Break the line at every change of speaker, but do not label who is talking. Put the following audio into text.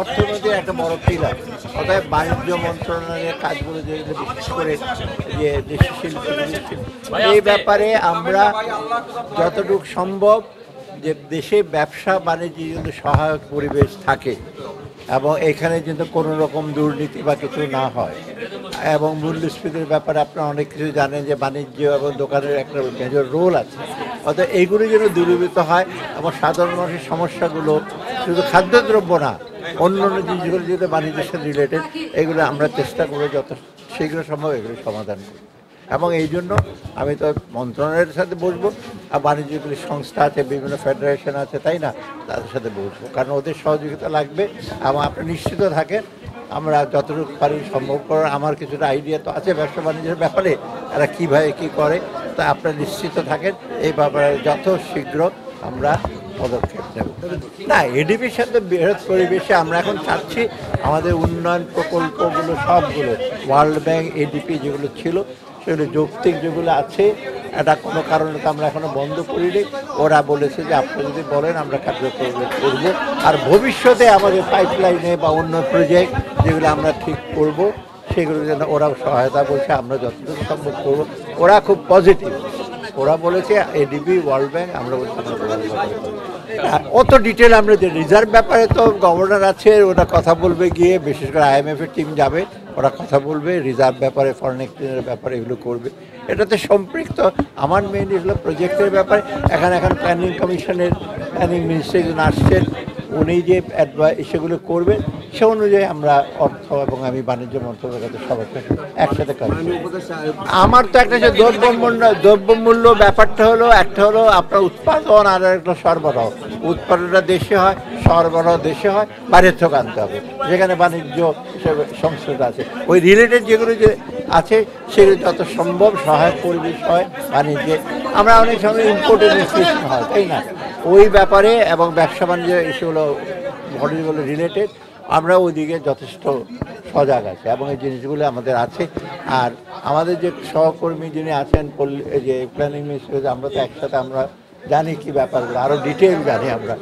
অর্থনীতির একটা বড় পিলার। অতএব বাণিজ্য মন্ত্রণালয়ের কাজগুলো যেগুলো বিশেষ করে যে দেশি শিল্প এই ব্যাপারে আমরা যতটুকু সম্ভব যে দেশে ব্যবসা বাণিজ্যের জন্য সহায়ক পরিবেশ থাকে এবং এখানে কিন্তু কোনো রকম দুর্নীতি বা কিছু না হয় এবং মূল্যস্ফীতির ব্যাপারে আপনারা অনেক কিছু জানেন যে বাণিজ্য এবং দোকানের একটা মেজর রোল আছে। অর্থাৎ এইগুলো যেন দূরীভূত হয় এবং সাধারণ মানুষের সমস্যাগুলো শুধু খাদ্যদ্রব্য না, অন্য অন্য জিনিসগুলো যেহেতু বাণিজ্যের সাথে রিলেটেড, এগুলো আমরা চেষ্টা করে যত শীঘ্র সম্ভব এগুলো সমাধান করি। এবং এই জন্য আমি তো মন্ত্রণালয়ের সাথে বসবো, আর বাণিজ্যগুলি সংস্থা আছে, বিভিন্ন ফেডারেশন আছে, তাই না, তাদের সাথে বসবো, কারণ ওদের সহযোগিতা লাগবে। এবং আপনি নিশ্চিত থাকেন আমরা যতটুকু পারি সম্ভব করার, আমার কিছুটা আইডিয়া তো আছে ব্যবসা বাণিজ্যের ব্যাপারে, তারা কীভাবে কী করে, তা আপনারা নিশ্চিত থাকেন এই ব্যাপারে যত শীঘ্র আমরা পদক্ষেপ নেব। না, এডিপির সাথে বৃহৎ পরিবেশে আমরা এখন চাচ্ছি আমাদের উন্নয়ন প্রকল্পগুলো সবগুলো ওয়ার্ল্ড ব্যাংক, এডিপি যেগুলো ছিল সেগুলো যৌক্তিক যেগুলো আছে, এটা কোনো কারণে তো আমরা এখনও বন্ধ করিনি। ওরা বলেছে যে আপনারা যদি বলেন আমরা কার্যক্রম করব, আর ভবিষ্যতে আমাদের পাইপলাইনে বা অন্য প্রজেক্ট যেগুলো আমরা ঠিক করব সেগুলো যেন ওরাও সহায়তা করছে, আমরা যতটুকু সম্ভব করবো। ওরা খুব পজিটিভ, ওরা বলেছে এডিবি, ওয়ার্ল্ড ব্যাংক, আমরা বলছি অত ডিটেল আমরা যে রিজার্ভ ব্যাপারে তো গভর্নর আছে, ওরা কথা বলবে গিয়ে, বিশেষ করে IMF-এর টিম যাবে, ওরা কথা বলবে রিজার্ভ ব্যাপারে, ফরেন এক্সচেঞ্জের ব্যাপারে, এগুলো করবে। এটাতে সম্পৃক্ত আমার মেইন এগুলো প্রজেক্টের ব্যাপারে। এখন প্ল্যানিং কমিশনের প্ল্যানিং মিনিস্টার একজন আসছেন, উনি যে অ্যাডভাইস সেগুলো করবেন, সে অনুযায়ী আমরা অর্থ এবং আমি বাণিজ্য মন্ত্রণালয়ের কাছে সবাইকে একসাথে কাজ করি। আমার তো একটা হচ্ছে দ্রব্যমূল্য ব্যাপারটা হলো, একটা হলো আপনার উৎপাদন আর একটা সরবরাহ। উৎপাদনটা দেশে হয়, সরবরাহ দেশে হয়, বাইরের থেকে আনতে হবে, যেখানে বাণিজ্য সংস্থা আছে। ওই রিলেটেড যেগুলো যে আছে সেগুলো যত সম্ভব সহায়ক পরিবেশ হয় বাণিজ্যে। আমরা অনেক সময় ইম্পোর্টেড ইনফ্লেশন হয়, তাই না, ওই ব্যাপারে এবং ব্যবসা বাণিজ্য ইস্যুগুলো বডিগুলো রিলেটেড, আমরা ওইদিকে যথেষ্ট সজাগ আছে এবং এই জিনিসগুলো আমাদের আছে। আর আমাদের যে সহকর্মী যিনি আছেন যে প্ল্যানিং মিনিস্টার, আমরা তো একসাথে আমরা জানি কি ব্যাপারগুলো, আরও ডিটেল জানি আমরা।